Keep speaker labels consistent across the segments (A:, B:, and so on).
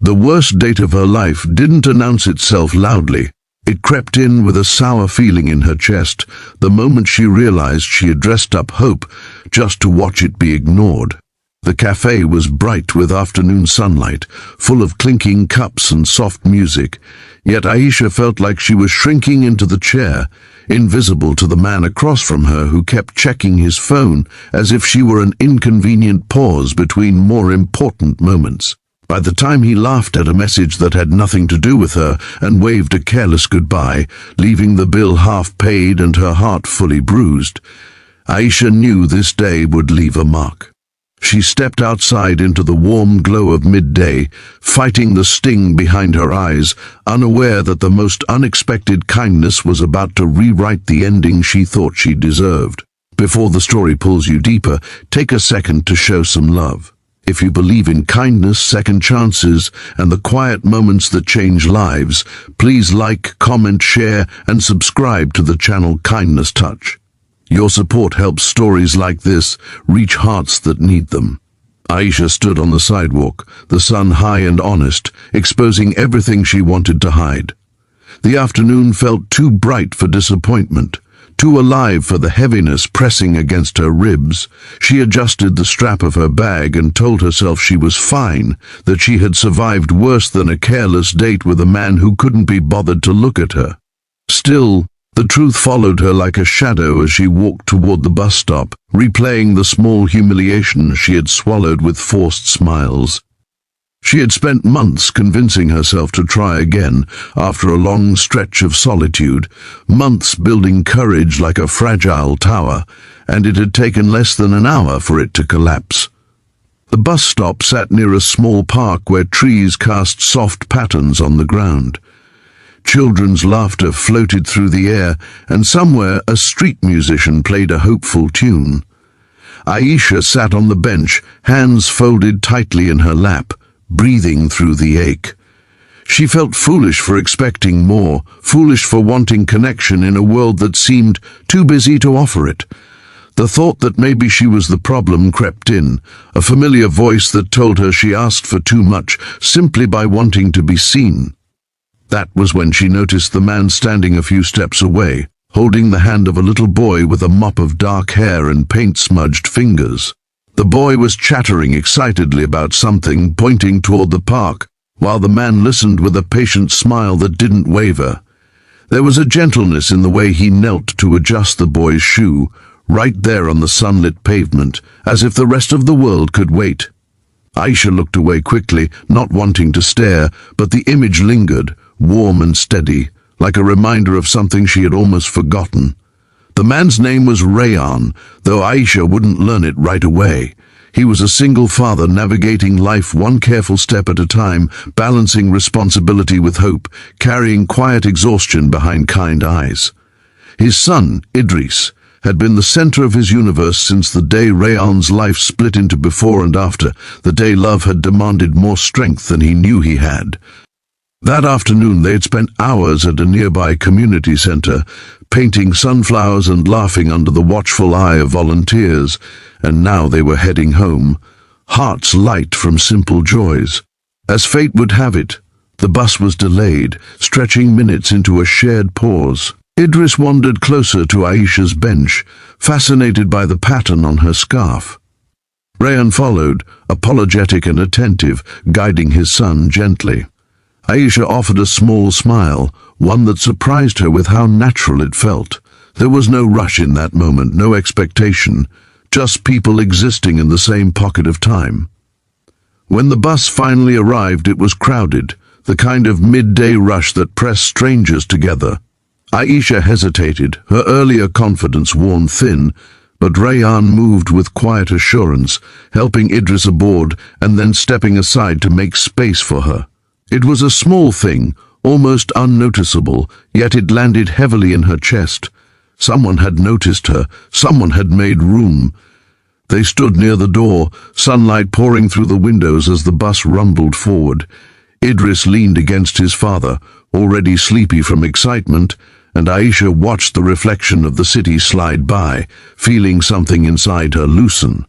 A: The worst date of her life didn't announce itself loudly. It crept in with a sour feeling in her chest the moment she realized she had dressed up hope just to watch it be ignored. The café was bright with afternoon sunlight, full of clinking cups and soft music, yet Aisha felt like she was shrinking into the chair, invisible to the man across from her who kept checking his phone as if she were an inconvenient pause between more important moments. By the time he laughed at a message that had nothing to do with her and waved a careless goodbye, leaving the bill half paid and her heart fully bruised, Aisha knew this day would leave a mark. She stepped outside into the warm glow of midday, fighting the sting behind her eyes, unaware that the most unexpected kindness was about to rewrite the ending she thought she deserved. Before the story pulls you deeper, take a second to show some love. If you believe in kindness, second chances, and the quiet moments that change lives, please like, comment, share, and subscribe to the channel Kindness Touch. Your support helps stories like this reach hearts that need them. Aisha stood on the sidewalk, the sun high and honest, exposing everything she wanted to hide. The afternoon felt too bright for disappointment, too alive for the heaviness pressing against her ribs. She adjusted the strap of her bag and told herself she was fine, that she had survived worse than a careless date with a man who couldn't be bothered to look at her. Still, the truth followed her like a shadow as she walked toward the bus stop, replaying the small humiliation she had swallowed with forced smiles. She had spent months convincing herself to try again after a long stretch of solitude, months building courage like a fragile tower, and it had taken less than an hour for it to collapse. The bus stop sat near a small park where trees cast soft patterns on the ground. Children's laughter floated through the air, and somewhere a street musician played a hopeful tune. Aisha sat on the bench, hands folded tightly in her lap, breathing through the ache. She felt foolish for expecting more, foolish for wanting connection in a world that seemed too busy to offer it. The thought that maybe she was the problem crept in, a familiar voice that told her she asked for too much simply by wanting to be seen. That was when she noticed the man standing a few steps away, holding the hand of a little boy with a mop of dark hair and paint-smudged fingers. The boy was chattering excitedly about something, pointing toward the park, while the man listened with a patient smile that didn't waver. There was a gentleness in the way he knelt to adjust the boy's shoe, right there on the sunlit pavement, as if the rest of the world could wait. Aisha looked away quickly, not wanting to stare, but the image lingered, warm and steady, like a reminder of something she had almost forgotten. The man's name was Rayan, though Aisha wouldn't learn it right away. He was a single father navigating life one careful step at a time, balancing responsibility with hope, carrying quiet exhaustion behind kind eyes. His son, Idris, had been the center of his universe since the day Rayan's life split into before and after, the day love had demanded more strength than he knew he had. That afternoon they had spent hours at a nearby community center, painting sunflowers and laughing under the watchful eye of volunteers, and now they were heading home, hearts light from simple joys. As fate would have it, the bus was delayed, stretching minutes into a shared pause. Idris wandered closer to Aisha's bench, fascinated by the pattern on her scarf. Rayan followed, apologetic and attentive, guiding his son gently. Aisha offered a small smile, one that surprised her with how natural it felt. There was no rush in that moment, no expectation, just people existing in the same pocket of time. When the bus finally arrived, it was crowded, the kind of midday rush that pressed strangers together. Aisha hesitated, her earlier confidence worn thin, but Rayan moved with quiet assurance, helping Idris aboard and then stepping aside to make space for her. It was a small thing, almost unnoticeable, yet it landed heavily in her chest. Someone had noticed her, someone had made room. They stood near the door, sunlight pouring through the windows as the bus rumbled forward. Idris leaned against his father, already sleepy from excitement, and Aisha watched the reflection of the city slide by, feeling something inside her loosen.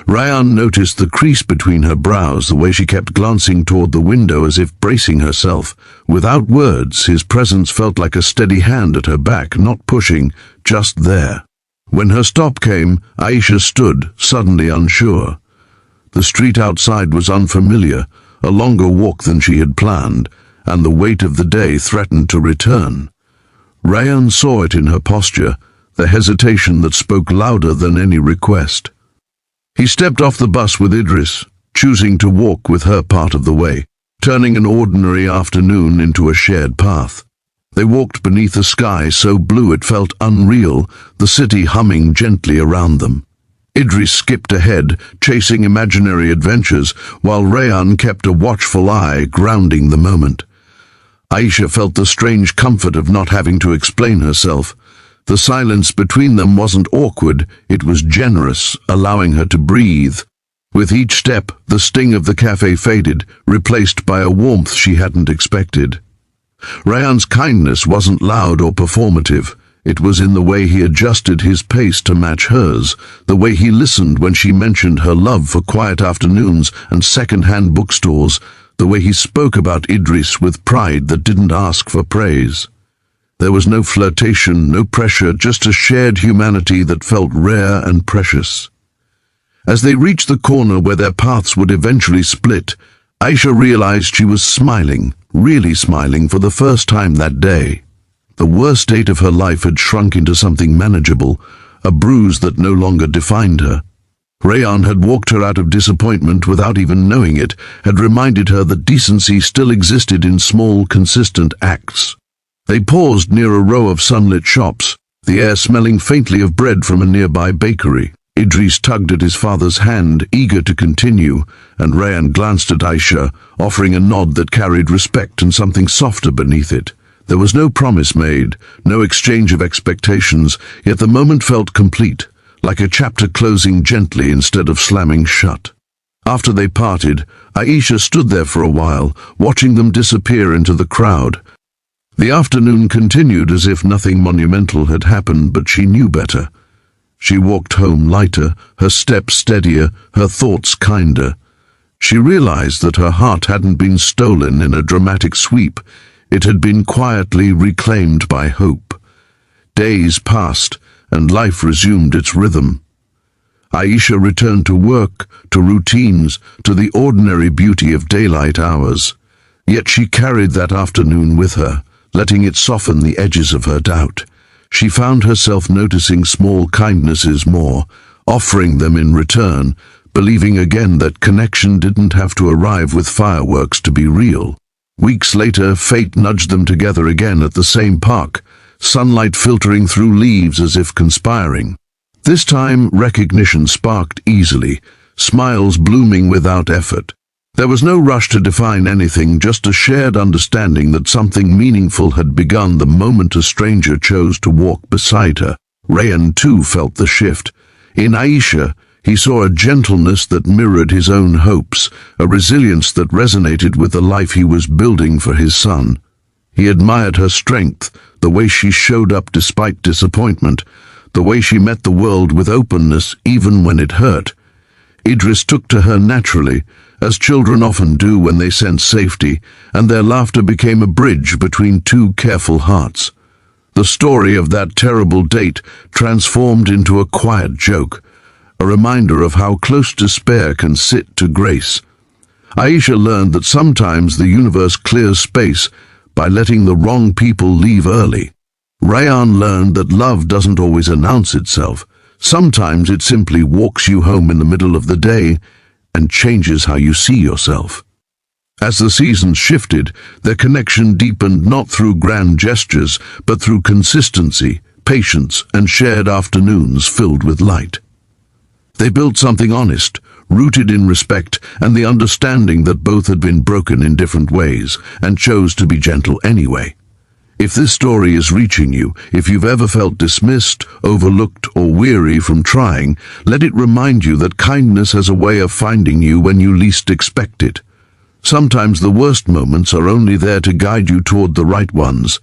A: Ryan noticed the crease between her brows, the way she kept glancing toward the window as if bracing herself. Without words, his presence felt like a steady hand at her back, not pushing, just there. When her stop came, Aisha stood, suddenly unsure. The street outside was unfamiliar, a longer walk than she had planned, and the weight of the day threatened to return. Ryan saw it in her posture, the hesitation that spoke louder than any request. He stepped off the bus with Idris, choosing to walk with her part of the way, turning an ordinary afternoon into a shared path. They walked beneath a sky so blue it felt unreal, the city humming gently around them. Idris skipped ahead, chasing imaginary adventures, while Ryan kept a watchful eye, grounding the moment. Aisha felt the strange comfort of not having to explain herself. The silence between them wasn't awkward, it was generous, allowing her to breathe. With each step, the sting of the café faded, replaced by a warmth she hadn't expected. Ryan's kindness wasn't loud or performative. It was in the way he adjusted his pace to match hers, the way he listened when she mentioned her love for quiet afternoons and second-hand bookstores, the way he spoke about Idris with pride that didn't ask for praise. There was no flirtation, no pressure, just a shared humanity that felt rare and precious. As they reached the corner where their paths would eventually split, Aisha realized she was smiling, really smiling for the first time that day. The worst date of her life had shrunk into something manageable, a bruise that no longer defined her. Ryan had walked her out of disappointment without even knowing it, had reminded her that decency still existed in small, consistent acts. They paused near a row of sunlit shops, the air smelling faintly of bread from a nearby bakery. Idris tugged at his father's hand, eager to continue, and Ryan glanced at Aisha, offering a nod that carried respect and something softer beneath it. There was no promise made, no exchange of expectations, yet the moment felt complete, like a chapter closing gently instead of slamming shut. After they parted, Aisha stood there for a while, watching them disappear into the crowd. The afternoon continued as if nothing monumental had happened, but she knew better. She walked home lighter, her steps steadier, her thoughts kinder. She realized that her heart hadn't been stolen in a dramatic sweep. It had been quietly reclaimed by hope. Days passed, and life resumed its rhythm. Aisha returned to work, to routines, to the ordinary beauty of daylight hours. Yet she carried that afternoon with her, letting it soften the edges of her doubt. She found herself noticing small kindnesses more, offering them in return, believing again that connection didn't have to arrive with fireworks to be real. Weeks later, fate nudged them together again at the same park, sunlight filtering through leaves as if conspiring. This time, recognition sparked easily, smiles blooming without effort. There was no rush to define anything, just a shared understanding that something meaningful had begun the moment a stranger chose to walk beside her. Ryan too felt the shift. In Aisha, he saw a gentleness that mirrored his own hopes, a resilience that resonated with the life he was building for his son. He admired her strength, the way she showed up despite disappointment, the way she met the world with openness even when it hurt. Idris took to her naturally, as children often do when they sense safety, and their laughter became a bridge between two careful hearts. The story of that terrible date transformed into a quiet joke, a reminder of how close despair can sit to grace. Aisha learned that sometimes the universe clears space by letting the wrong people leave early. Ryan learned that love doesn't always announce itself. Sometimes it simply walks you home in the middle of the day and changes how you see yourself. As the seasons shifted, their connection deepened not through grand gestures, but through consistency, patience, and shared afternoons filled with light. They built something honest, rooted in respect and the understanding that both had been broken in different ways, and chose to be gentle anyway. If this story is reaching you, if you've ever felt dismissed, overlooked, or weary from trying, let it remind you that kindness has a way of finding you when you least expect it. Sometimes the worst moments are only there to guide you toward the right ones.